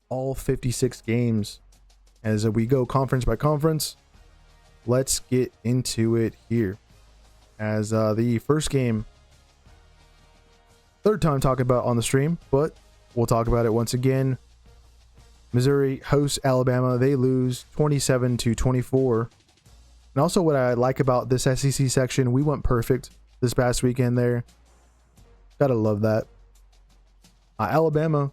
all 56 games as we go conference by conference. Let's get into it here. As the first game, third time talking about on the stream, but we'll talk about it once again. Missouri hosts Alabama. They lose 27-24. And also what I like about this SEC section, we went perfect this past weekend there. Gotta love that. Alabama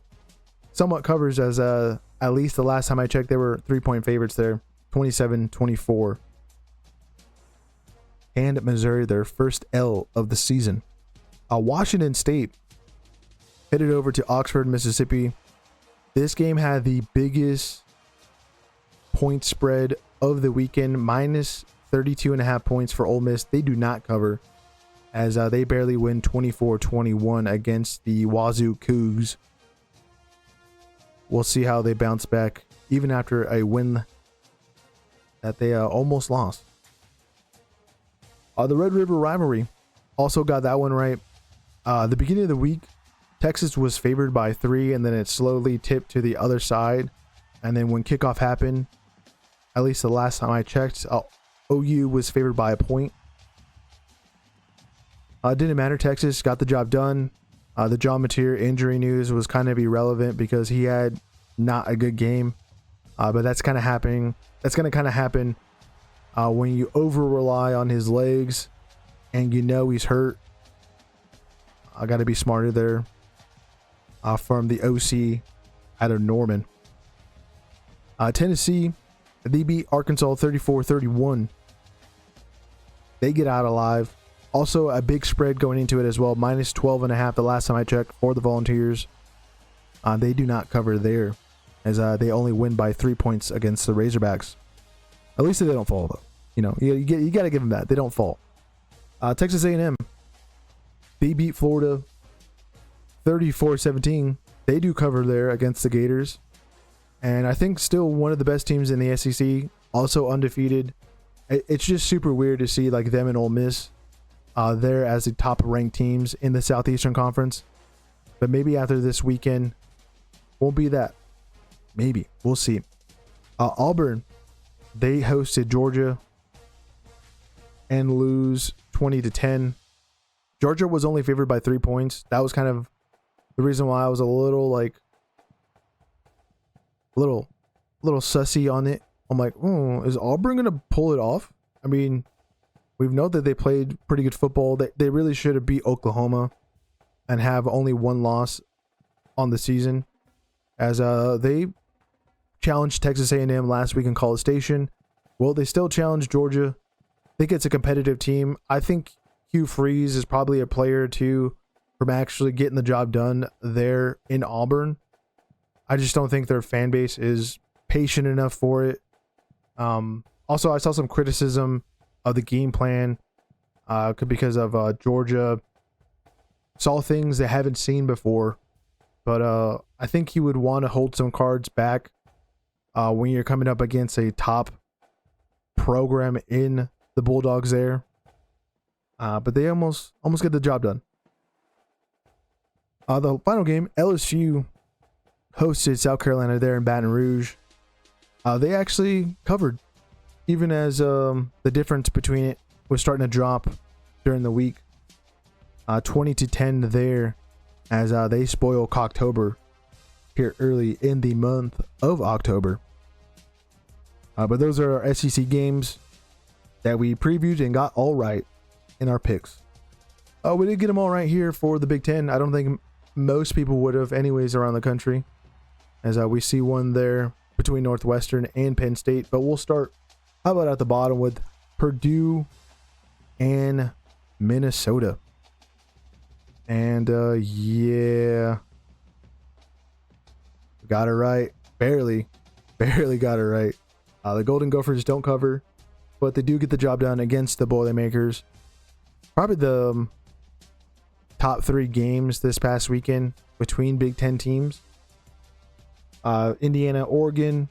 somewhat covers as at least the last time I checked, they were 3-point favorites there, 27-24. And Missouri, their first L of the season. Washington State headed over to Oxford, Mississippi. This game had the biggest point spread of the weekend, minus 32.5 points for Ole Miss. They do not cover, as they barely win 24-21 against the Wazoo Cougs. We'll see how they bounce back, even after a win that they almost lost. The Red River rivalry, also got that one right. The beginning of the week, Texas was favored by 3, and then it slowly tipped to the other side. And then when kickoff happened, at least the last time I checked, OU was favored by a point. Didn't matter. Texas got the job done. The John Mateer injury news was kind of irrelevant because he had not a good game. But that's kind of happening. That's going to kind of happen when you over rely on his legs and you know he's hurt. I got to be smarter there. From the OC out of Norman. Tennessee, they beat Arkansas 34-31. They get out alive. Also a big spread going into it as well, minus 12.5 the last time I checked for the Volunteers. They do not cover there, as they only win by 3 points against the Razorbacks. At least they don't fall though. You know, you got to give them that. They don't fall. Texas A&M, they beat Florida 34-17. They do cover there against the Gators. And I think still one of the best teams in the SEC, also undefeated. It's just super weird to see like them and Ole Miss there as the top ranked teams in the Southeastern Conference. But maybe after this weekend, won't be that. Maybe. We'll see. Auburn, they hosted Georgia and lose 20-10. Georgia was only favored by 3 points. That was kind of the reason why I was a little sussy on it. I'm like, is Auburn going to pull it off? I mean, we've known that they played pretty good football. They really should have beat Oklahoma and have only one loss on the season, as they challenged Texas A&M last week in College Station. Well, they still challenge Georgia. I think it's a competitive team. I think Hugh Freeze is probably a player too from actually getting the job done there in Auburn. I just don't think their fan base is patient enough for it. Also, I saw some criticism of the game plan because of Georgia saw things they haven't seen before. But I think he would want to hold some cards back when you're coming up against a top program in the Bulldogs there. But they almost get the job done. The final game, LSU hosted South Carolina there in Baton Rouge. They actually covered, even as the difference between it was starting to drop during the week. 20-10 there, as they spoil Cocktober here early in the month of October. But those are our SEC games that we previewed and got all right in our picks. We did get them all right here for the Big Ten. I don't think most people would have anyways around the country, as we see one there between Northwestern and Penn State. But we'll start, how about at the bottom, with Purdue and Minnesota. And yeah, got it right. Barely got it right. The Golden Gophers don't cover, but they do get the job done against the Boilermakers. Probably the top 3 games this past weekend between Big Ten teams. Indiana, Oregon,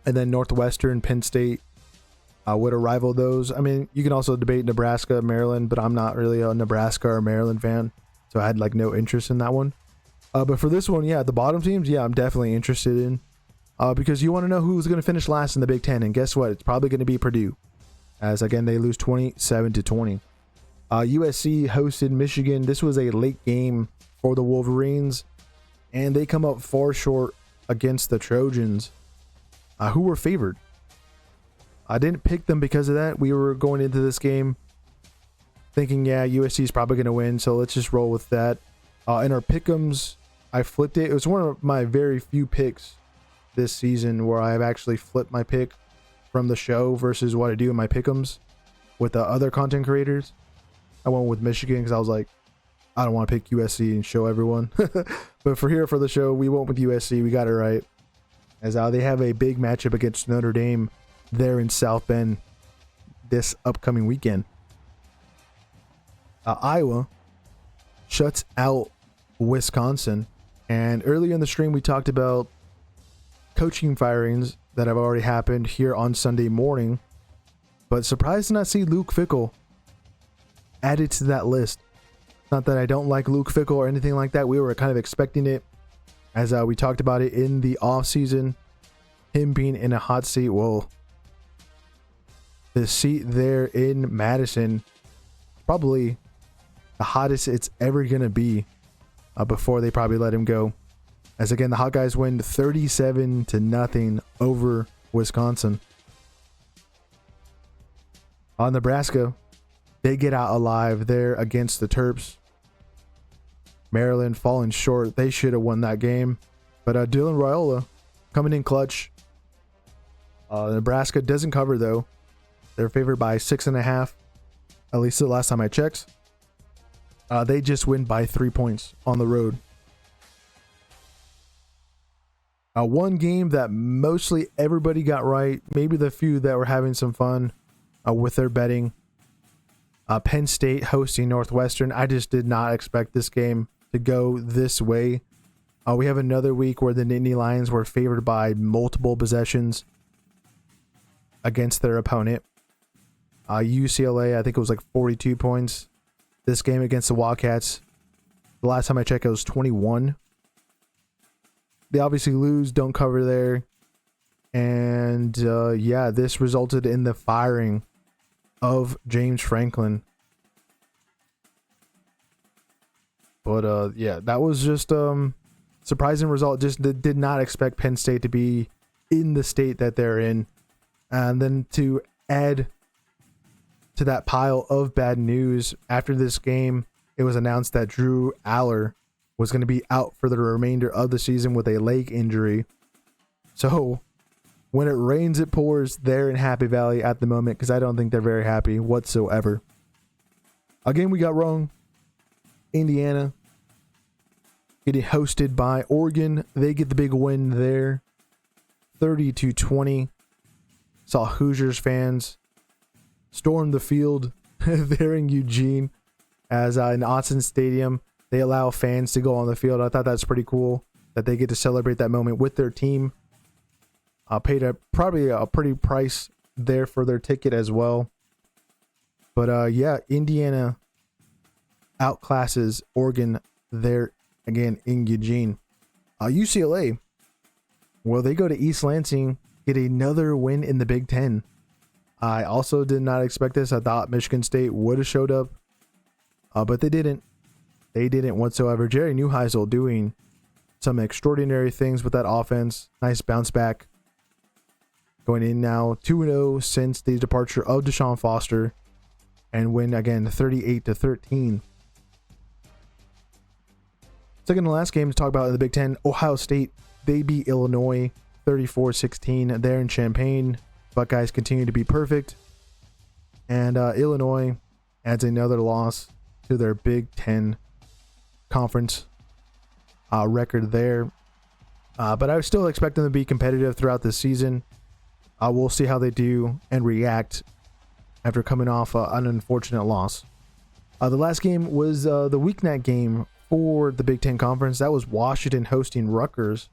and then Northwestern, Penn State would have rivaled those. I mean, you can also debate Nebraska, Maryland, but I'm not really a Nebraska or Maryland fan, so I had like no interest in that one. But for this one, yeah, the bottom teams, yeah, I'm definitely interested in. because you want to know who's going to finish last in the Big Ten. And guess what? It's probably going to be Purdue. As again, they lose 27-20. USC hosted Michigan. This was a late game for the Wolverines, and they come up far short against the Trojans, who were favored. I didn't pick them because of that. We were going into this game thinking, yeah, USC is probably going to win, so let's just roll with that. In our pick'ems, I flipped it. It was one of my very few picks this season where I've actually flipped my pick from the show versus what I do in my pick'ems with the other content creators. I went with Michigan because I was like, I don't want to pick USC and show everyone. But for the show, we went with USC. We got it right. As they have a big matchup against Notre Dame there in South Bend this upcoming weekend. Iowa shuts out Wisconsin. And earlier in the stream, we talked about coaching firings that have already happened here on Sunday morning. But surprised to not see Luke Fickell added to that list. Not that I don't like Luke Fickell or anything like that. We were kind of expecting it as we talked about it in the offseason. Him being in a hot seat. Well, the seat there in Madison, probably the hottest it's ever going to be before they probably let him go. As again, the Hawkeyes win 37-0 over Wisconsin. On Nebraska, they get out alive there against the Terps. Maryland falling short. They should have won that game. But Dylan Raiola coming in clutch. Nebraska doesn't cover, though. They're favored by 6.5. At least the last time I checked. They just win by 3 points on the road. One game that mostly everybody got right. Maybe the few that were having some fun with their betting. Penn State hosting Northwestern. I just did not expect this game to go this way. We have another week where the Nittany Lions were favored by multiple possessions against their opponent. UCLA, I think it was like 42 points. This game against the Wildcats, the last time I checked, it was 21. They obviously lose, don't cover there. And yeah, this resulted in the firing of James Franklin. But yeah, that was just surprising result. Just did not expect Penn State to be in the state that they're in. And then to add to that pile of bad news, after this game, it was announced that Drew Aller was going to be out for the remainder of the season with a leg injury. So when it rains, it pours there in Happy Valley at the moment, because I don't think they're very happy whatsoever. Again, we got wrong. Indiana getting hosted by Oregon. They get the big win there. 30-20. Saw Hoosiers fans storm the field there in Eugene, as in Autzen Stadium, they allow fans to go on the field. I thought that's pretty cool that they get to celebrate that moment with their team. Paid probably a pretty price there for their ticket as well. But yeah, Indiana outclasses Oregon there again in Eugene. UCLA, well, they go to East Lansing, get another win in the Big Ten. I also did not expect this. I thought Michigan State would have showed up, but they didn't. They didn't whatsoever. Jerry Neuheisel doing some extraordinary things with that offense. Nice bounce back. Going in now 2-0 since the departure of Deshaun Foster, and win again 38-13. Second to last game to talk about in the Big Ten, Ohio State, they beat Illinois 34-16 there in Champaign. Buckeyes continue to be perfect. And Illinois adds another loss to their Big Ten conference record there. But I still expect them to be competitive throughout the season. We'll see how they do and react after coming off an unfortunate loss. The last game was the weeknight game for the Big Ten Conference. That was Washington hosting Rutgers.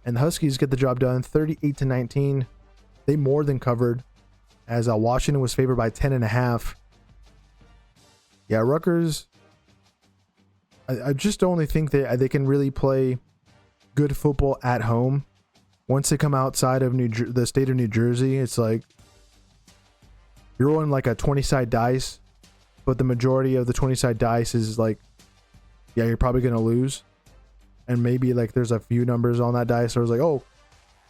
And the Huskies get the job done 38-19. They more than covered, as Washington was favored by 10.5. Yeah, Rutgers, I just only think that they can really play good football at home. once they come outside of the state of New Jersey, it's like you're rolling like a 20-side dice, but the majority of the 20-side dice is like, yeah, you're probably gonna lose, and maybe like there's a few numbers on that dice, so it's like, oh,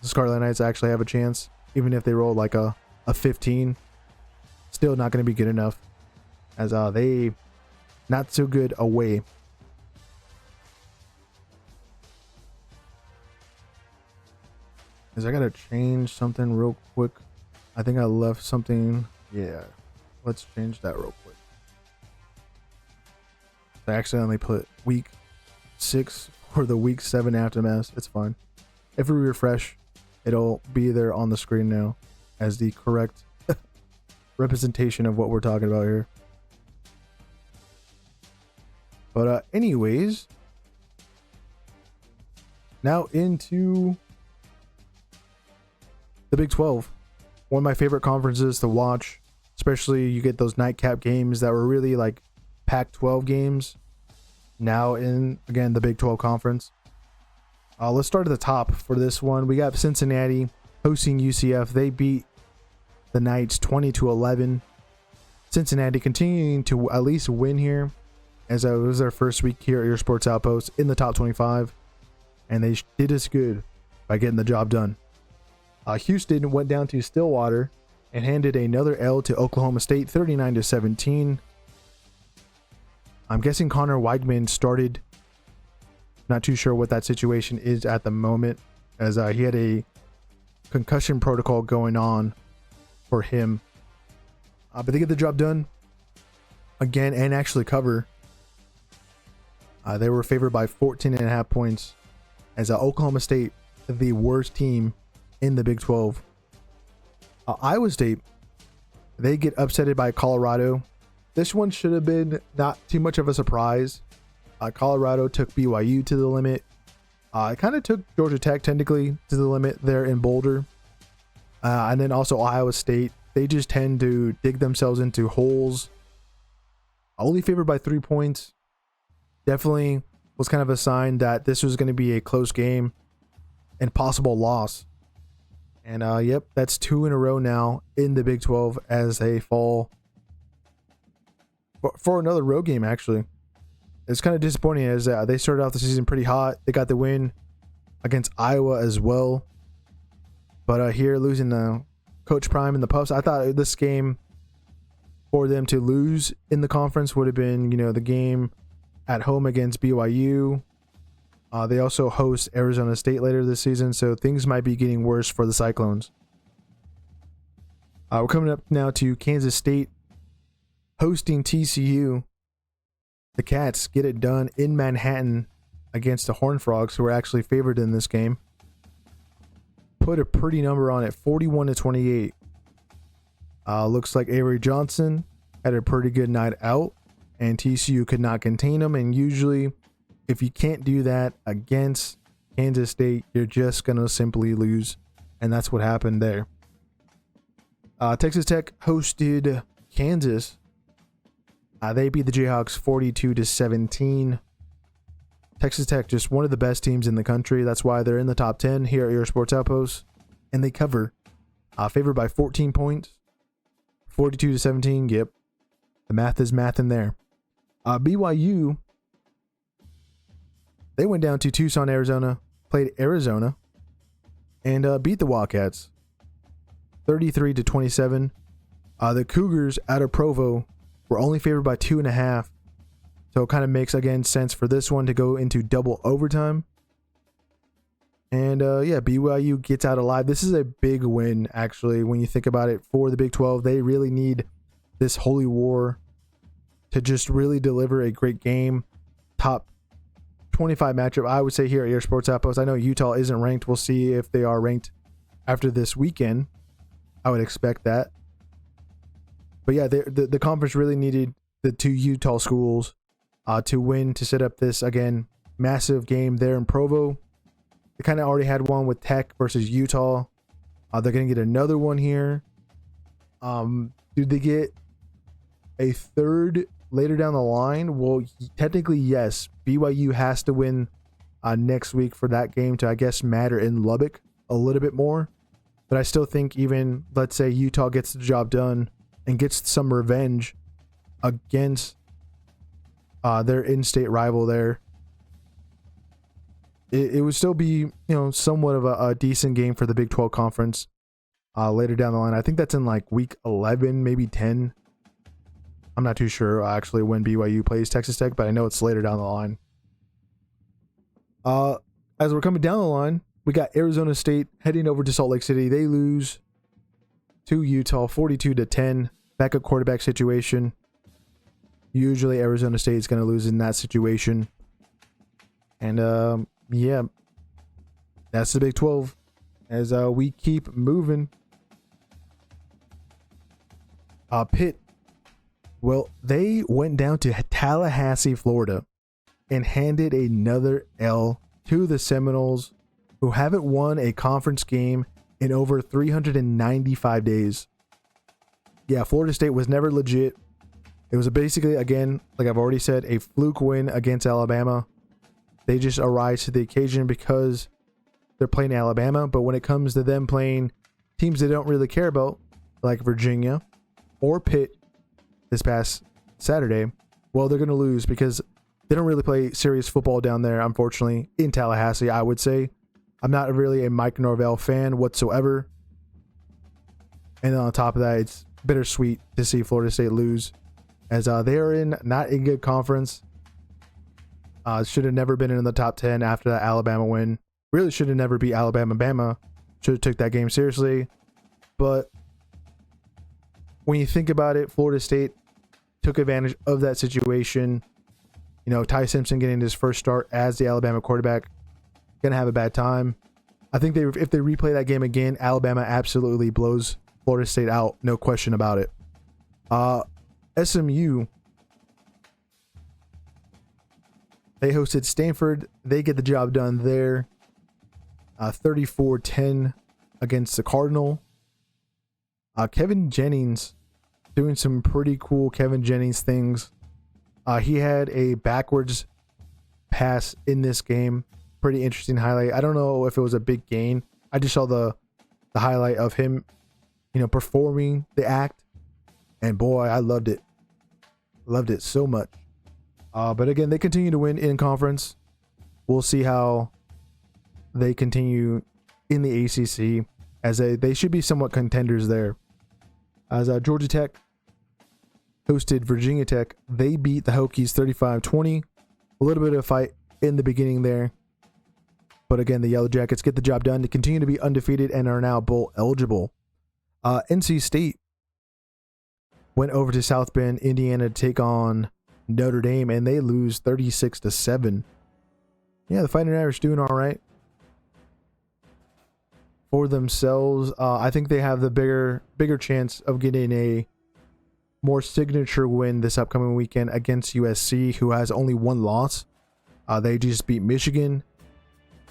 the Scarlet Knights actually have a chance, even if they roll like a 15, still not gonna be good enough, as they not so good away. Is I gotta change something real quick. I think I left something. Yeah, let's change that real quick. I accidentally put week 6 for the week 7 AfterMaths. It's fine. If we refresh, it'll be there on the screen now as the correct representation of what we're talking about here. But anyways, now into the Big 12. One of my favorite conferences to watch, especially you get those nightcap games that were really like Pac-12 games. Now in, again, the Big 12 conference. Let's start at the top for this one. We got Cincinnati hosting UCF. They beat the Knights 20-11. Cincinnati continuing to at least win here, as it was their first week here at your Sports Outpost in the top 25, and they did us good by getting the job done. Houston went down to Stillwater and handed another L to Oklahoma State, 39-17. I'm guessing Connor Weigman started. Not too sure what that situation is at the moment, as he had a concussion protocol going on for him. But they get the job done again and actually cover. They were favored by 14.5 points, as Oklahoma State, the worst team in the Big 12. Iowa State, they get upsetted by Colorado. This one should have been not too much of a surprise. Colorado took BYU to the limit. It kind of took Georgia Tech technically to the limit there in Boulder. And then also Iowa State, they just tend to dig themselves into holes. Only favored by 3 points. Definitely was kind of a sign that this was going to be a close game and possible loss. And yep, that's 2 in a row now in the Big 12 as they fall for another road game. Actually, it's kind of disappointing, as they started off the season pretty hot. They got the win against Iowa as well, but here losing Coach Prime and the Puffs. I thought this game for them to lose in the conference would have been, you know, the game at home against BYU. They also host Arizona State later this season, so things might be getting worse for the Cyclones. We're coming up now to Kansas State hosting TCU. The Cats get it done in Manhattan against the Horned Frogs, who are actually favored in this game. Put a pretty number on it, 41-28. Looks like Avery Johnson had a pretty good night out, and TCU could not contain him. And usually, if you can't do that against Kansas State, you're just going to simply lose. And that's what happened there. Texas Tech hosted Kansas. They beat the Jayhawks 42-17. Texas Tech, just one of the best teams in the country. That's why they're in the top 10 here at your Sports Outpost. And they cover. Favored by 14 points. 42-17. Yep. The math is math in there. BYU, they went down to Tucson, Arizona, played Arizona, and beat the Wildcats 33-27. The Cougars out of Provo were only favored by 2.5. So it kind of makes, again, sense for this one to go into double overtime. And yeah, BYU gets out alive. This is a big win, actually, when you think about it, for the Big 12. They really need this holy war to just really deliver a great game. Top 25 matchup, I would say, here at your Sports Outpost. I know Utah isn't ranked. We'll see if they are ranked after this weekend. I would expect that. But yeah, the conference really needed the 2 Utah schools to win to set up this, again, massive game there in Provo. They kind of already had one with Tech versus Utah. They're going to get another one here. Do they get a third later down the line? Well, technically, yes. BYU has to win next week for that game to, I guess, matter in Lubbock. a little bit more. But I still think even, let's say Utah gets the job done and gets some revenge against their in-state rival there, it would still be, somewhat of a decent game for the Big 12 Conference later down the line. I think that's in like week 11, maybe 10. I'm not too sure actually when BYU plays Texas Tech, but I know it's later down the line. As we're coming down the line, we got Arizona State heading over to Salt Lake City. They lose to Utah 42-10. Backup quarterback situation. Usually Arizona State is going to lose in that situation. And yeah, that's the Big 12 as we keep moving. Pitt, well, they went down to Tallahassee, Florida, and handed another L to the Seminoles, who haven't won a conference game in over 395 days. Yeah, Florida State was never legit. It was basically, again, like I've already said, a fluke win against Alabama. They just arise to the occasion because they're playing Alabama. But when it comes to them playing teams they don't really care about, like Virginia or Pitt this past Saturday, well, they're going to lose because they don't really play serious football down there, unfortunately, in Tallahassee, I would say. I'm not really a Mike Norvell fan whatsoever. And then on top of that, it's bittersweet to see Florida State lose, as they are in not a good conference. Should have never been in the top 10 after that Alabama win. Really should have never beat Alabama. Bama should have took that game seriously. But when you think about it, Florida State took advantage of that situation. Ty Simpson getting his first start as the Alabama quarterback, gonna have a bad time. I think if they replay that game again, Alabama absolutely blows Florida State out, no question about it. SMU, they hosted Stanford. They get the job done there. 34-10 against the Cardinal. Kevin Jennings doing some pretty cool Kevin Jennings things. He had a backwards pass in this game. Pretty interesting highlight. I don't know if it was a big gain. I just saw the highlight of him, performing the act. And boy, I loved it. Loved it so much. But again, they continue to win in conference. We'll see how they continue in the ACC, as they should be somewhat contenders there. As Georgia Tech hosted Virginia Tech, they beat the Hokies 35-20. A little bit of a fight in the beginning there. But again, the Yellow Jackets get the job done to continue to be undefeated and are now bowl eligible. NC State went over to South Bend, Indiana to take on Notre Dame, and they lose 36-7. Yeah, the Fighting Irish doing all right for themselves. I think they have the bigger chance of getting a more signature win this upcoming weekend against USC, who has only one loss. They just beat Michigan.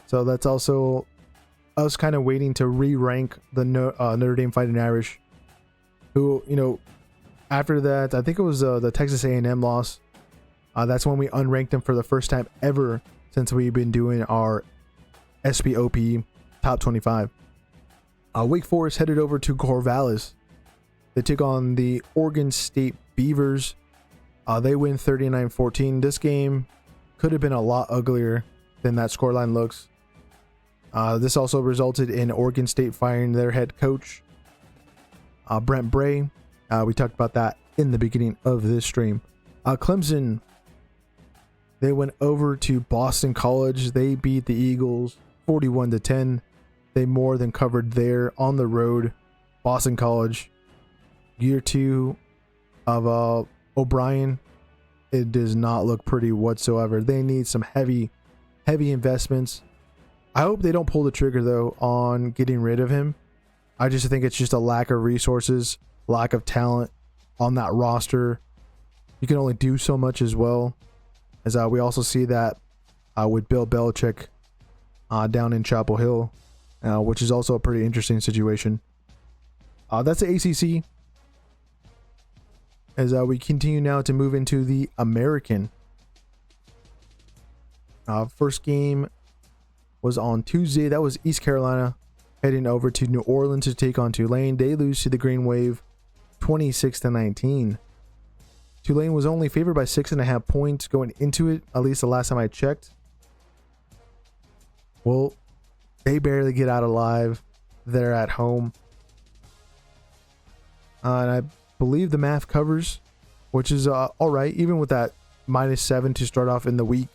So that's also us kind of waiting to re-rank the Notre Dame Fighting Irish, who, after that, I think it was the Texas A&M loss. That's when we unranked them for the first time ever since we've been doing our SPOP top 25. Wake Forest headed over to Corvallis. They took on the Oregon State Beavers. They win 39-14. This game could have been a lot uglier than that scoreline looks. This also resulted in Oregon State firing their head coach, Brent Bray. We talked about that in the beginning of this stream. Clemson, they went over to Boston College. They beat the Eagles 41-10. They more than covered there on the road. Boston College, year 2 of O'Brien, it does not look pretty whatsoever. They need some heavy investments. I hope they don't pull the trigger, though, on getting rid of him. I just think it's just a lack of resources, lack of talent on that roster. You can only do so much as well. As we also see that with Bill Belichick down in Chapel Hill, which is also a pretty interesting situation. That's the ACC. As we continue now to move into the American. First game was on Tuesday. That was East Carolina heading over to New Orleans to take on Tulane. They lose to the Green Wave 26-19. Tulane was only favored by 6.5 points going into it, at least the last time I checked. Well, they barely get out alive. They're at home. And I believe the math covers, which is all right. Even with that -7 to start off in the week,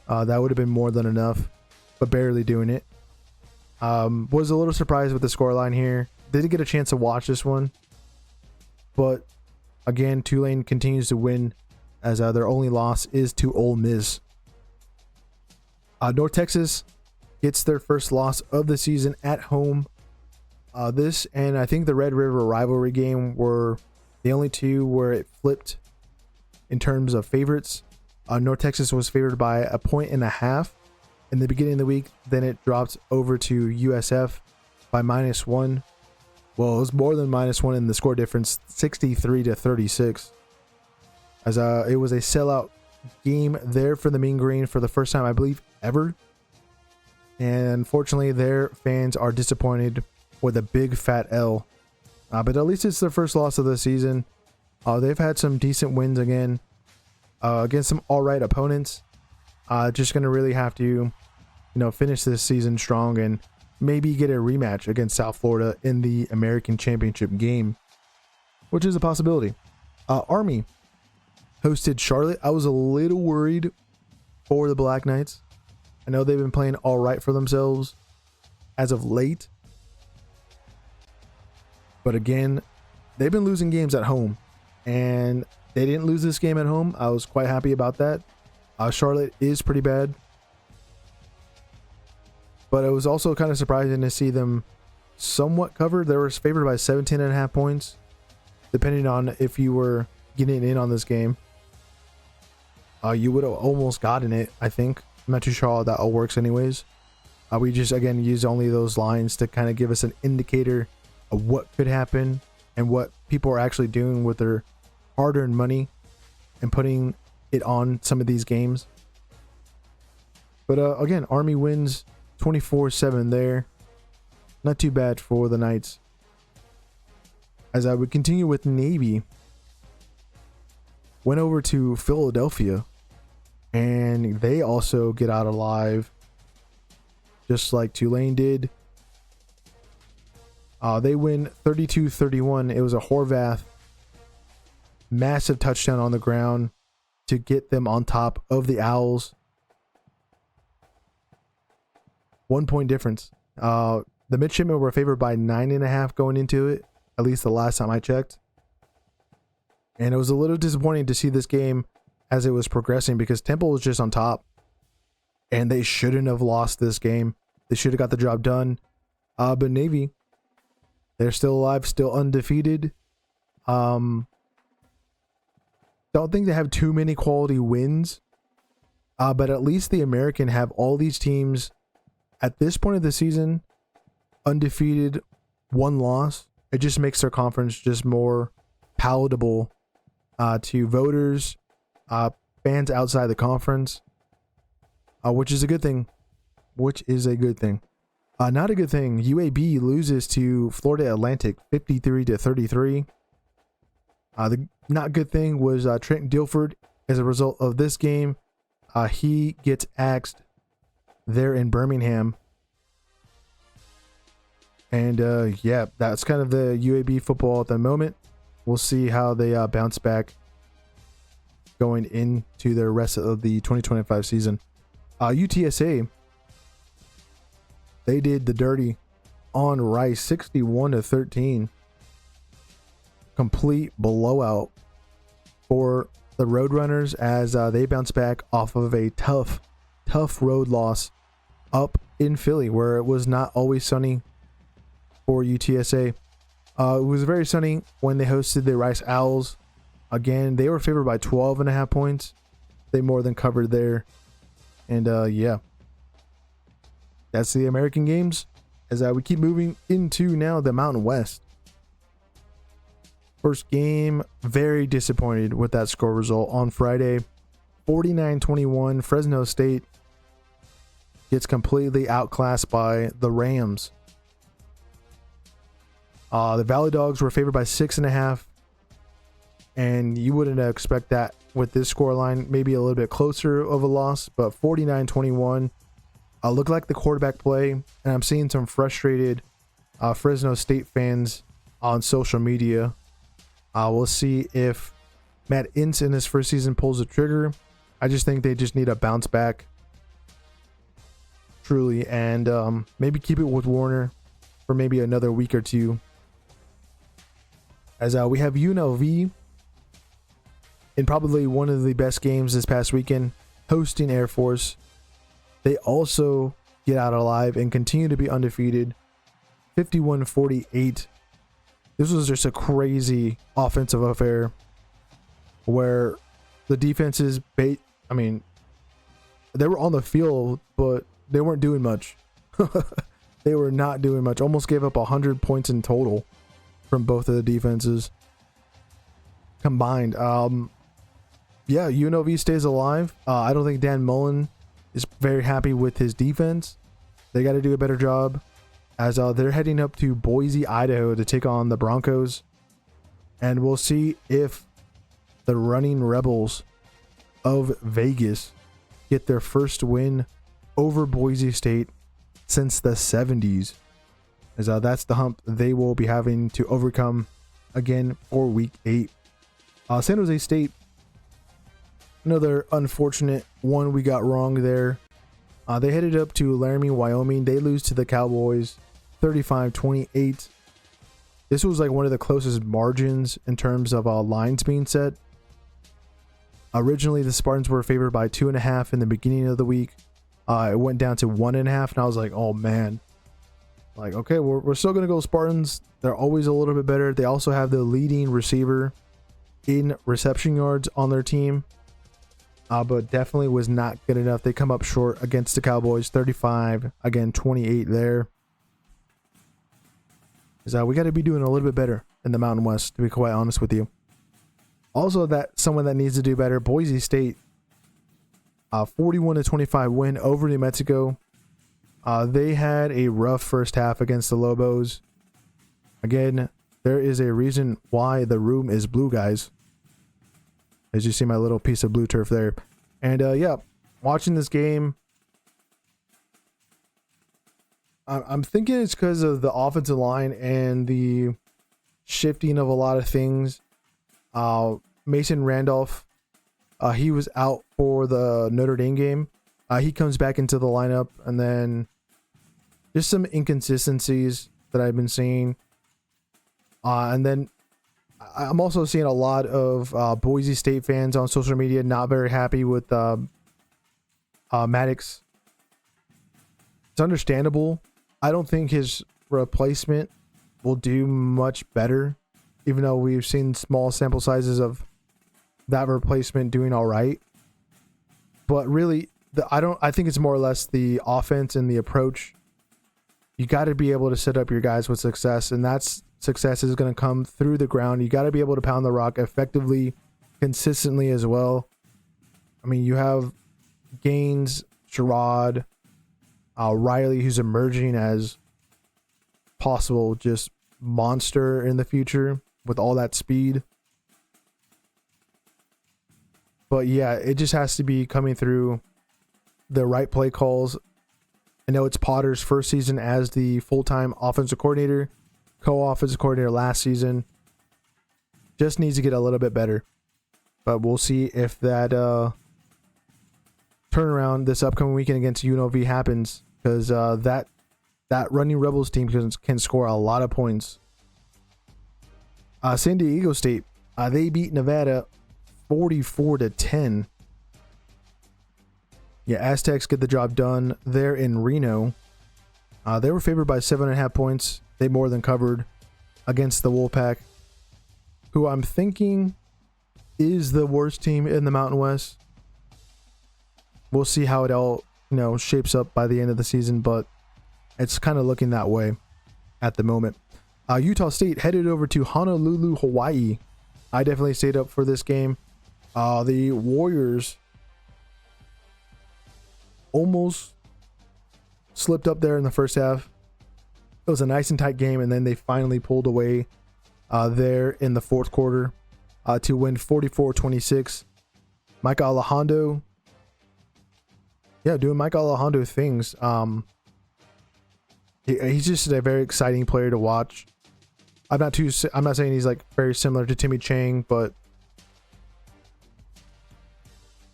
that would have been more than enough, but barely doing it. Was a little surprised with the scoreline here. Didn't get a chance to watch this one, but again, Tulane continues to win as their only loss is to Ole Miss. North Texas gets their first loss of the season at home. This and I think the Red River rivalry game were the only two where it flipped in terms of favorites. North Texas was favored by 1.5 points in the beginning of the week. Then it dropped over to USF by -1. Well, it was more than -1 in the score difference, 63-36. As it was a sellout game there for the Mean Green for the first time, I believe, ever. And unfortunately, their fans are disappointed with a big fat L. But at least it's their first loss of the season. They've had some decent wins again against some all right opponents. Just going to really have to, finish this season strong and maybe get a rematch against South Florida in the American Championship game, which is a possibility. Army hosted Charlotte. I was a little worried for the Black Knights. I know they've been playing all right for themselves as of late. But again, they've been losing games at home. And they didn't lose this game at home. I was quite happy about that. Charlotte is pretty bad. But it was also kind of surprising to see them somewhat covered. They were favored by 17.5 points, depending on if you were getting in on this game. You would have almost gotten it, I think. I'm not too sure how that all works anyways. We just, again, use only those lines to kind of give us an indicator of what could happen and what people are actually doing with their hard-earned money and putting it on some of these games. But again, Army wins 24-7 there. Not too bad for the Knights. As I would continue with Navy, went over to Philadelphia, and they also get out alive, just like Tulane did. They win 32-31. It was a Horvath massive touchdown on the ground to get them on top of the Owls. 1 point difference. The Midshipmen were favored by 9.5 going into it, at least the last time I checked. And it was a little disappointing to see this game as it was progressing because Temple was just on top. And they shouldn't have lost this game. They should have got the job done. But Navy, they're still alive, still undefeated. Don't think they have too many quality wins. But at least the American have all these teams at this point of the season undefeated, one loss. It just makes their conference just more palatable to voters, fans outside the conference, which is a good thing. Not a good thing. UAB loses to Florida Atlantic 53-33. The not good thing was Trent Dilford. As a result of this game, he gets axed there in Birmingham. And yeah, that's kind of the UAB football at the moment. We'll see how they bounce back going into the rest of the 2025 season. UTSA, they did the dirty on Rice, 61-13. Complete blowout for the Roadrunners as they bounce back off of a tough road loss up in Philly, where it was not always sunny for UTSA. It was very sunny when they hosted the Rice Owls. Again, they were favored by 12.5 points. They more than covered there. And yeah, that's the American Games. As we keep moving into now the Mountain West. First game, very disappointed with that score result on Friday. 49-21, Fresno State gets completely outclassed by the Rams. The Valley Dogs were favored by 6.5, and you wouldn't expect that with this scoreline. Maybe a little bit closer of a loss, but 49-21. Look like the quarterback play, and I'm seeing some frustrated Fresno State fans on social media. We'll see if Matt Ince in his first season pulls the trigger. I just think they just need a bounce back, truly, and maybe keep it with Warner for maybe another week or two. As we have UNLV in probably one of the best games this past weekend, hosting Air Force. They also get out alive and continue to be undefeated, 51-48. This was just a crazy offensive affair where the defenses, they were on the field, but they weren't doing much. They were not doing much. Almost gave up 100 points in total from both of the defenses combined. Yeah, UNLV stays alive. I don't think Dan Mullen is very happy with his defense. They got to do a better job, as they're heading up to Boise, Idaho to take on the Broncos. And we'll see if the Running Rebels of Vegas get their first win over Boise State since the 70s. As that's the hump they will be having to overcome again for week 8. San Jose State, another unfortunate one we got wrong there. They headed up to Laramie, Wyoming. They lose to the Cowboys 35-28. This was like one of the closest margins in terms of lines being set. Originally, the Spartans were favored by 2.5 in the beginning of the week. It went down to 1.5, and I was like, oh man. Like, okay, we're still going to go Spartans. They're always a little bit better. They also have the leading receiver in reception yards on their team. But definitely was not good enough. They come up short against the Cowboys, 35, again, 28 there. We got to be doing a little bit better in the Mountain West, to be quite honest with you. Also, that someone that needs to do better, Boise State, 41-25 win over New Mexico. They had a rough first half against the Lobos. Again, there is a reason why the room is blue, guys. As you see my little piece of blue turf there. And yeah, watching this game, I'm thinking it's because of the offensive line and the shifting of a lot of things. Mason Randolph, he was out for the Notre Dame game. He comes back into the lineup, and then just some inconsistencies that I've been seeing. And then I'm also seeing a lot of Boise State fans on social media not very happy with Maddox. It's understandable. I don't think his replacement will do much better, even though we've seen small sample sizes of that replacement doing all right. But really, I think it's more or less the offense and the approach. You got to be able to set up your guys with success, and that's success is going to come through the ground. You got to be able to pound the rock effectively, consistently as well. I mean, you have Gaines, Sherrod, Riley, who's emerging as possible just monster in the future with all that speed. But yeah, it just has to be coming through the right play calls. I know it's Potter's first season as the full-time offensive coordinator, co-offensive coordinator last season. Just needs to get a little bit better. But we'll see if that turnaround this upcoming weekend against UNLV happens, because that Running Rebels team can score a lot of points. San Diego State, they beat Nevada 44-10. Yeah, Aztecs get the job done there in Reno. They were favored by 7.5 points. They more than covered against the Wolfpack, who I'm thinking is the worst team in the Mountain West. We'll see how it all, shapes up by the end of the season, but it's kind of looking that way at the moment. Utah State headed over to Honolulu, Hawaii. I definitely stayed up for this game. The Warriors almost slipped up there in the first half. It was a nice and tight game, and then they finally pulled away there in the fourth quarter to win 44-26. Mike Alejandro, doing Mike Alejandro things. He's just a very exciting player to watch. I'm not saying he's like very similar to Timmy Chang, but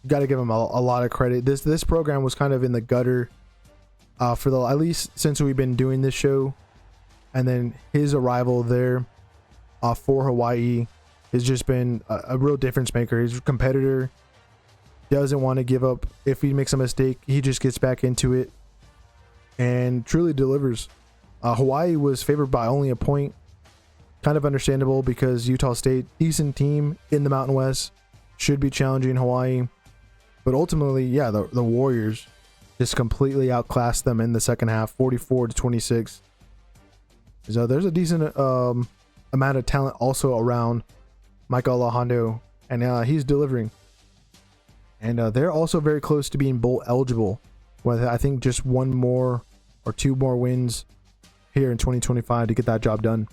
you got to give him a lot of credit. This program was kind of in the gutter for at least since we've been doing this show, and then his arrival there for Hawaii has just been a real difference maker. He's a competitor, doesn't want to give up. If he makes a mistake, he just gets back into it and truly delivers. Hawaii was favored by only a point. Kind of understandable because Utah State, decent team in the Mountain West, should be challenging Hawaii. But ultimately, the Warriors just completely outclassed them in the second half, 44-26. So there's a decent amount of talent also around Michael Alejandro, and he's delivering. And they're also very close to being bowl eligible, with I think just one more or two more wins here in 2025 to get that job done.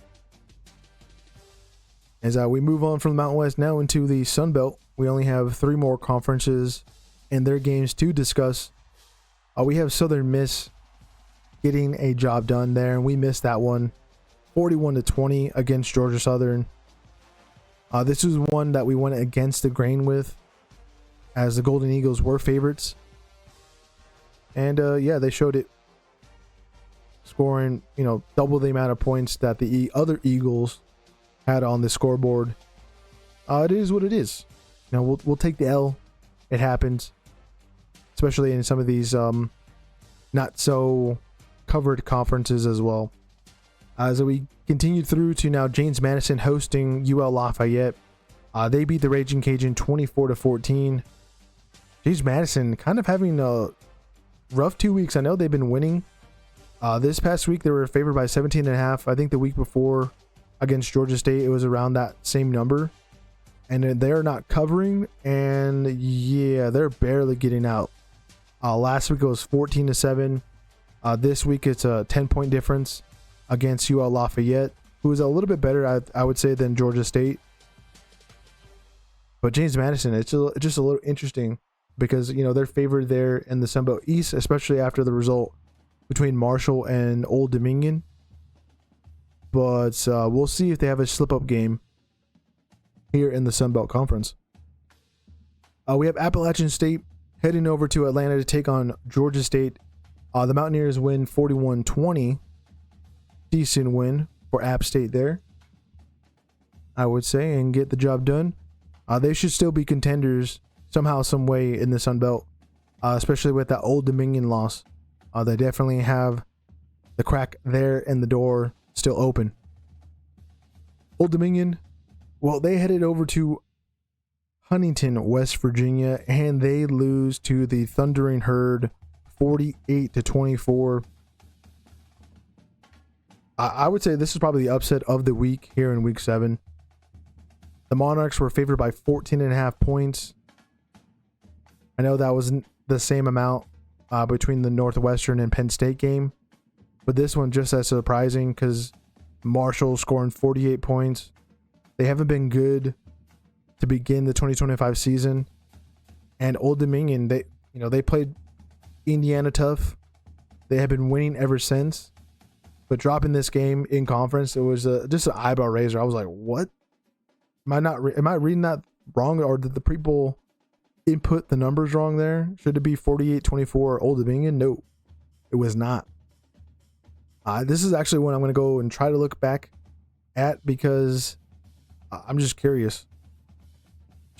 As we move on from the Mountain West now into the Sunbelt, we only have 3 more conferences and their games to discuss. We have Southern Miss getting a job done there, and we missed that one, 41-20 against Georgia Southern. This was one that we went against the grain with, as the Golden Eagles were favorites. And they showed it, scoring double the amount of points that the other Eagles had on the scoreboard. It is what it is. We'll take the L. It happens, especially in some of these not so covered conferences as well. As we continue through to now, James Madison hosting UL Lafayette. They beat the Raging Cajun 24-14. James Madison kind of having a rough 2 weeks. I know they've been winning. This past week they were favored by 17.5. I think the week before against Georgia State it was around that same number, and they're not covering, and they're barely getting out. Last week it was 14-7. This week it's a 10-point difference against UL Lafayette, who is a little bit better, I would say, than Georgia State. But James Madison, it's just a little interesting because they're favored there in the Sunbelt East, especially after the result between Marshall and Old Dominion. But we'll see if they have a slip-up game here in the Sunbelt Conference. We have Appalachian State heading over to Atlanta to take on Georgia State. The Mountaineers win 41-20. Decent win for App State there, I would say, and get the job done. They should still be contenders somehow, some way in the Sunbelt, especially with that Old Dominion loss. They definitely have the crack there in the door still open. Old Dominion, well, they headed over to Huntington, West Virginia, and they lose to the Thundering Herd 48-24. I would say this is probably the upset of the week here in week 7. The Monarchs were favored by 14.5 points. I know that wasn't the same amount between the Northwestern and Penn State game, but this one just as surprising because Marshall scoring 48 points. They haven't been good to begin the 2025 season, and Old Dominion, they played Indiana tough. They have been winning ever since, but dropping this game in conference, it was just an eyebrow raiser. I was like, what? Am I reading that wrong, or did the people input the numbers wrong there? Should it be 48-24 Old Dominion? No, it was not. This is actually one I'm going to go and try to look back at because I'm just curious.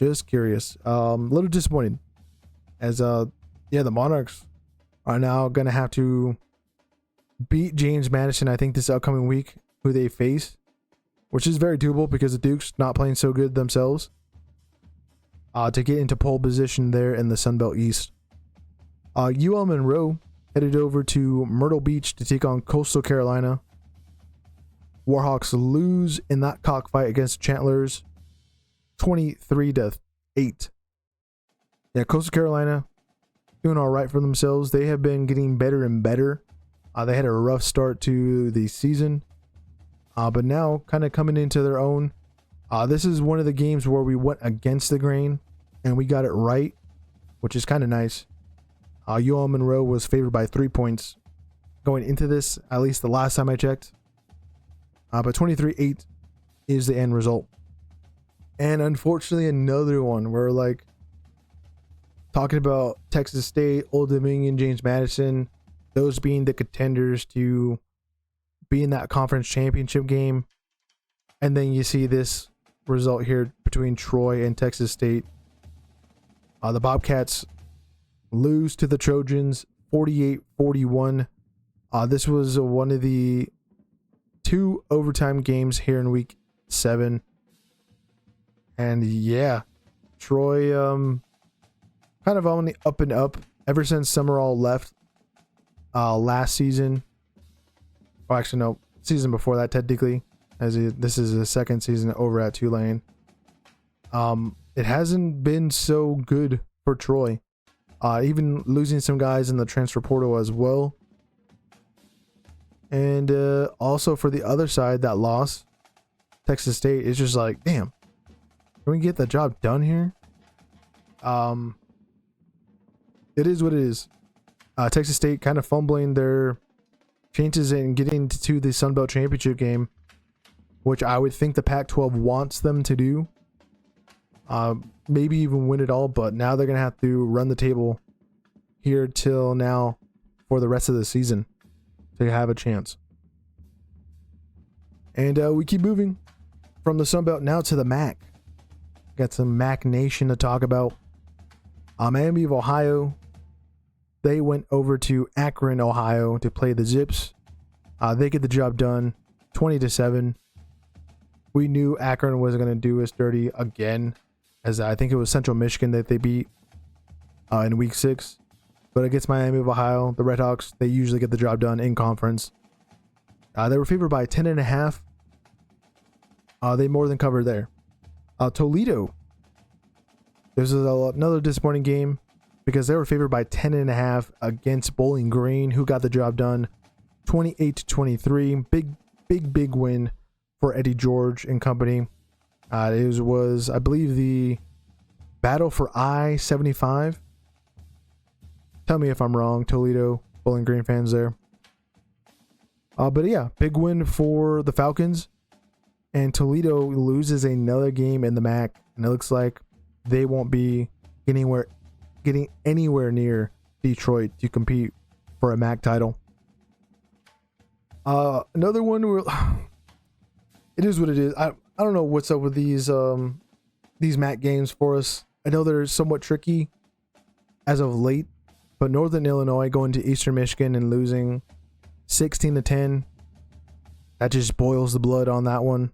A little disappointed as the Monarchs are now going to have to beat James Madison, I think, this upcoming week, who they face, which is very doable because the Dukes not playing so good themselves, to get into pole position there in the Sunbelt East. UL Monroe headed over to Myrtle Beach to take on Coastal Carolina. Warhawks lose in that cockfight against Chandlers 23-8. Yeah, Coastal Carolina doing all right for themselves. They have been getting better and better They had a rough start to the season, but now kind of coming into their own. This is one of the games where we went against the grain and we got it right, which is kind of nice. UL Monroe was favored by 3 points going into this, at least the last time I checked. But 23-8 is the end result. And unfortunately, another one where like talking about Texas State, Old Dominion, James Madison, those being the contenders to be in that conference championship game. And then you see this result here between Troy and Texas State. The Bobcats lose to the Trojans 48-41. This was one of the 2 overtime games here in week 7. And yeah, Troy kind of on the up and up ever since Summerall left last season. Well, actually, no, season before that, technically, this is the second season over at Tulane. It hasn't been so good for Troy. Even losing some guys in the transfer portal as well. And also for the other side, that loss, Texas State, is just like, damn, can we get the job done here? It is what it is. Texas State kind of fumbling their chances in getting to the Sunbelt Championship game, which I would think the Pac-12 wants them to do. Maybe even win it all, but now they're going to have to run the table here till now for the rest of the season to have a chance. And we keep moving from the Sunbelt now to the MAC. Got some MAC Nation to talk about. Miami of Ohio, they went over to Akron, Ohio to play the Zips. They get the job done 20-7. We knew Akron was going to do us dirty again, as I think it was Central Michigan that they beat in week 6. But against Miami of Ohio, the Redhawks, they usually get the job done in conference. They were favored by 10.5. They more than covered there. Toledo, this is another disappointing game because they were favored by 10.5 against Bowling Green, who got the job done 28-23. Big win for Eddie George and company. It was, I believe, the battle for I-75. Tell me if I'm wrong, Toledo, Bowling Green fans there. But yeah, big win for the Falcons. And Toledo loses another game in the MAC. And it looks like they won't be getting anywhere near Detroit to compete for a MAC title. Another one where it is what it is. I don't know what's up with these MAC games for us. I know they're somewhat tricky as of late, but Northern Illinois going to Eastern Michigan and losing 16-10, that just boils the blood on that one.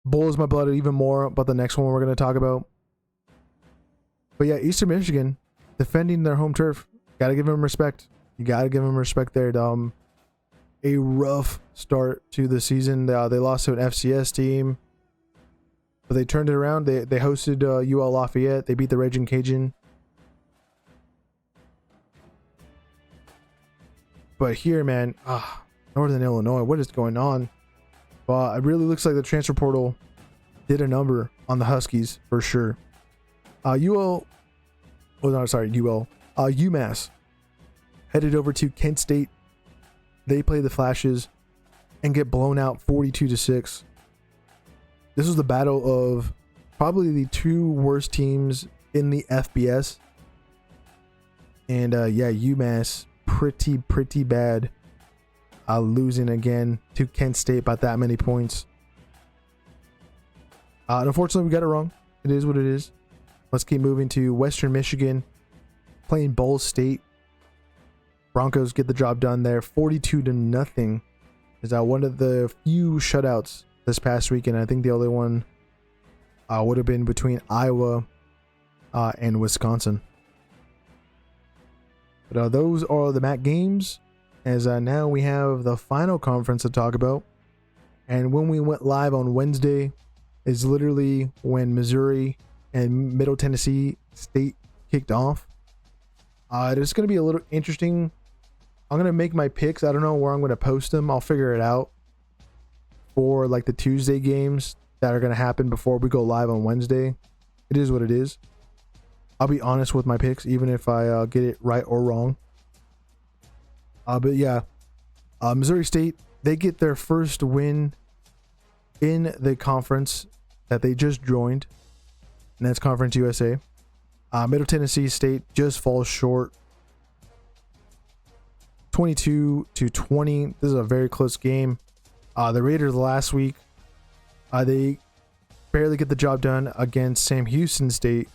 Boils my blood even more about the next one we're going to talk about. But yeah, Eastern Michigan defending their home turf. Got to give them respect. You got to give them respect there. A rough start to the season. They lost to an FCS team, but they turned it around. They hosted UL Lafayette. They beat the Raging Cajun. But here, man, Northern Illinois, what is going on? Well, it really looks like the transfer portal did a number on the Huskies for sure. UMass headed over to Kent State. They play the Flashes and get blown out 42-6. This was the battle of probably the 2 worst teams in the FBS. And UMass pretty bad, losing again to Kent State by that many points. And unfortunately, we got it wrong. It is what it is. Let's keep moving to Western Michigan, playing Ball State. Broncos get the job done there, 42-0. Is one of the few shutouts this past weekend. I think the only one would have been between Iowa and Wisconsin. But those are the MAC games, as now we have the final conference to talk about. And when we went live on Wednesday is literally when Missouri and Middle Tennessee State kicked off. It's going to be a little interesting I'm gonna make my picks. I don't know where I'm gonna post them. I'll figure it out for like the Tuesday games that are gonna happen before we go live on Wednesday. It is what it is. I'll be honest with my picks, even if I get it right or wrong. But yeah, Missouri State, they get their first win in the conference that they just joined, and that's Conference USA. Middle Tennessee State just falls short, 22-20. This is a very close game. The Raiders last week, they barely get the job done against Sam Houston State,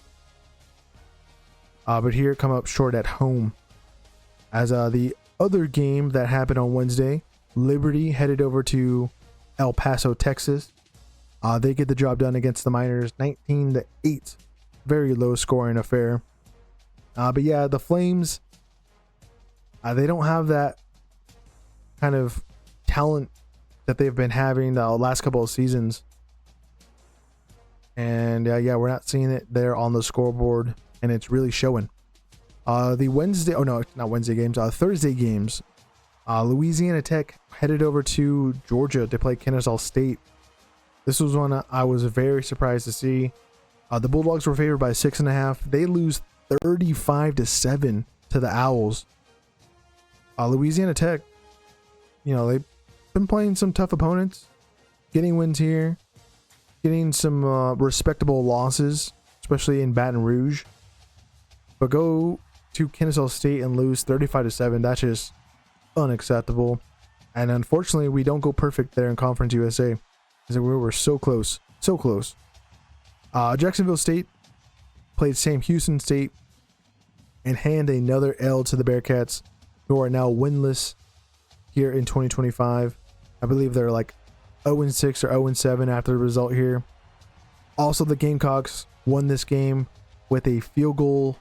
but here come up short at home. As the other game that happened on Wednesday, Liberty headed over to El Paso, Texas. They get the job done against the Miners, 19-8. Very low scoring affair. But yeah, the Flames, they don't have that kind of talent that they've been having the last couple of seasons. And yeah, we're not seeing it there on the scoreboard, and it's really showing. The Wednesday, oh no, not Wednesday games, Thursday games. Louisiana Tech headed over to Georgia to play Kennesaw State. This was one I was very surprised to see. The Bulldogs were favored by 6.5. They lose 35-7 to the Owls. Louisiana Tech, you know, they've been playing some tough opponents, getting wins here, getting some respectable losses, especially in Baton Rouge. But go to Kennesaw State and lose 35-7. That's just unacceptable. And unfortunately, we don't go perfect there in Conference USA, because we were so close, so close. Jacksonville State played Sam Houston State and hand another L to the Bearcats, who are now winless here in 2025. I believe they're like 0-6 or 0-7 after the result here. Also, the Gamecocks won this game with a field goal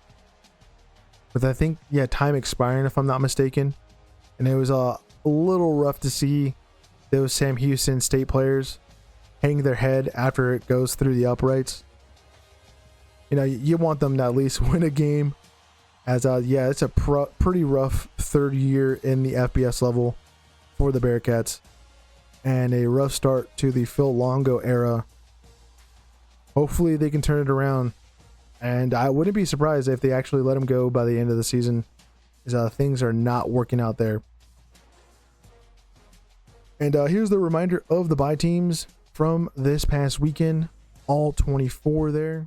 with, I think, yeah, time expiring if I'm not mistaken. And it was a little rough to see those Sam Houston State players hang their head after it goes through the uprights. You know, you want them to at least win a game. As yeah, it's a pretty rough third year in the FBS level for the Bearcats, and a rough start to the Phil Longo era. Hopefully they can turn it around, and I wouldn't be surprised if they actually let him go by the end of the season, as things are not working out there. And here's the reminder of the bye teams from this past weekend, all 24 there.